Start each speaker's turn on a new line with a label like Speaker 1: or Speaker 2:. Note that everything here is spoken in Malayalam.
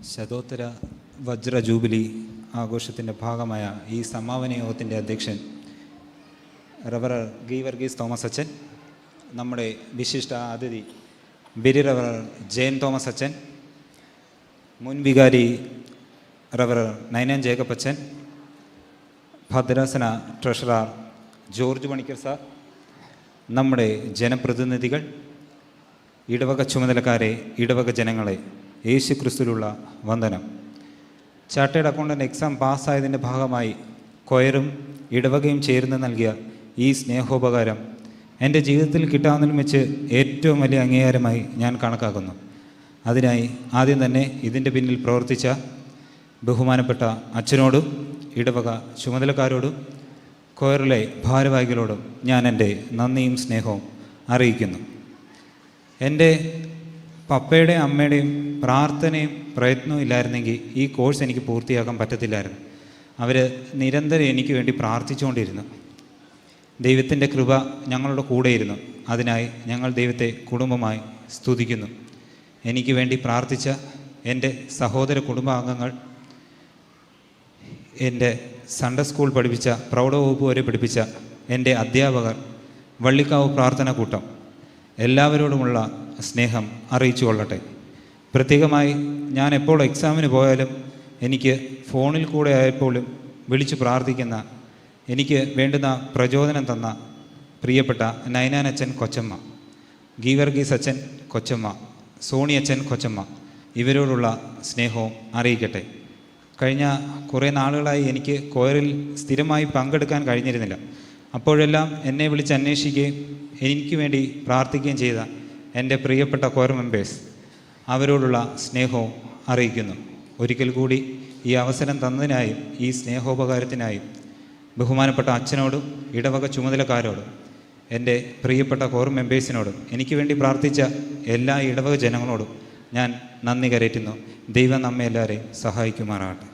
Speaker 1: ശതോത്തര വജ്ര ജൂബിലി ആഘോഷത്തിൻ്റെ ഭാഗമായ ഈ സമാപന യോഗത്തിൻ്റെ അധ്യക്ഷൻ റവറർ ഗീവർഗീസ് തോമസ് അച്ചൻ, നമ്മുടെ വിശിഷ്ട അതിഥി ബിരി റവറർ ജയൻ തോമസ് അച്ചൻ, മുൻ വികാരി റവറർ നൈനാൻ ജേക്കബ് അച്ചൻ, ഭദ്രാസന ട്രഷറർ ജോർജ് പണിക്കർ സാർ, നമ്മുടെ ജനപ്രതിനിധികൾ, ഇടവക ചുമതലക്കാരെ, ഇടവക ജനങ്ങളെ, യേശു ക്രിസ്തുവിലുള്ള വന്ദനം. ചാർട്ടേഡ് അക്കൗണ്ടൻ്റ് എക്സാം പാസ്സായതിൻ്റെ ഭാഗമായി കൊയറും ഇടവകയും ചേർന്ന് നൽകിയ ഈ സ്നേഹോപകാരം എൻ്റെ ജീവിതത്തിൽ കിട്ടാവുന്നതിലും വെച്ച് ഏറ്റവും വലിയ അംഗീകാരമായി ഞാൻ കണക്കാക്കുന്നു. അതിനായി ആദ്യം തന്നെ ഇതിൻ്റെ പിന്നിൽ പ്രവർത്തിച്ച ബഹുമാനപ്പെട്ട അച്ഛനോടും ഇടവക ചുമതലക്കാരോടും കൊയറിലെ ഭാരവാഹികളോടും ഞാൻ എൻ്റെ നന്ദിയും സ്നേഹവും അറിയിക്കുന്നു. എൻ്റെ പപ്പയുടെയും അമ്മയുടെയും പ്രാർത്ഥനയും പ്രയത്നവും ഇല്ലായിരുന്നെങ്കിൽ ഈ കോഴ്സ് എനിക്ക് പൂർത്തിയാക്കാൻ പറ്റത്തില്ലായിരുന്നു. അവർ നിരന്തരം എനിക്ക് വേണ്ടി പ്രാർത്ഥിച്ചുകൊണ്ടിരുന്നു. ദൈവത്തിൻ്റെ കൃപ ഞങ്ങളുടെ കൂടെയിരുന്നു. അതിനായി ഞങ്ങൾ ദൈവത്തെ കുടുംബമായി സ്തുതിക്കുന്നു. എനിക്ക് വേണ്ടി പ്രാർത്ഥിച്ച എൻ്റെ സഹോദര കുടുംബാംഗങ്ങൾ, എൻ്റെ സൺഡേ സ്കൂൾ പഠിപ്പിച്ച, പ്രൗഢവകുപ്പ് വരെ പഠിപ്പിച്ച എൻ്റെ അധ്യാപകർ, വള്ളിക്കാവ് പ്രാർത്ഥന കൂട്ടം, എല്ലാവരോടുമുള്ള സ്നേഹം അറിയിച്ചു കൊള്ളട്ടെ. പ്രത്യേകമായി ഞാൻ എപ്പോൾ എക്സാമിന് പോയാലും എനിക്ക് ഫോണിൽ കൂടെ ആയപ്പോഴും വിളിച്ചു പ്രാർത്ഥിക്കുന്ന, എനിക്ക് വേണ്ടുന്ന പ്രചോദനം തന്ന പ്രിയപ്പെട്ട നൈനാൻ അച്ഛൻ കൊച്ചമ്മ, ഗീവർഗീസ് അച്ഛൻ കൊച്ചമ്മ, സോണി അച്ഛൻ കൊച്ചമ്മ, ഇവരോടുള്ള സ്നേഹവും അറിയിക്കട്ടെ. കഴിഞ്ഞ കുറേ നാളുകളായി എനിക്ക് കൊയറിൽ സ്ഥിരമായി പങ്കെടുക്കാൻ കഴിഞ്ഞിരുന്നില്ല. അപ്പോഴെല്ലാം എന്നെ വിളിച്ച് അന്വേഷിക്കുകയും എനിക്ക് വേണ്ടി പ്രാർത്ഥിക്കുകയും ചെയ്ത എൻ്റെ പ്രിയപ്പെട്ട കൊയർ മെമ്പേഴ്സ്, അവരോടുള്ള സ്നേഹവും അറിയിക്കുന്നു. ഒരിക്കൽ കൂടി ഈ അവസരം തന്നതിനായും ഈ സ്നേഹോപകാരത്തിനായും ബഹുമാനപ്പെട്ട അച്ഛനോടും ഇടവക ചുമതലക്കാരോടും എൻ്റെ പ്രിയപ്പെട്ട കോർ മെമ്പേഴ്സിനോടും എനിക്ക് വേണ്ടി പ്രാർത്ഥിച്ച എല്ലാ ഇടവക ജനങ്ങളോടും ഞാൻ നന്ദി കരയറ്റുന്നു. ദൈവം നമ്മെ എല്ലാവരെയും സഹായിക്കുമാറാകട്ടെ.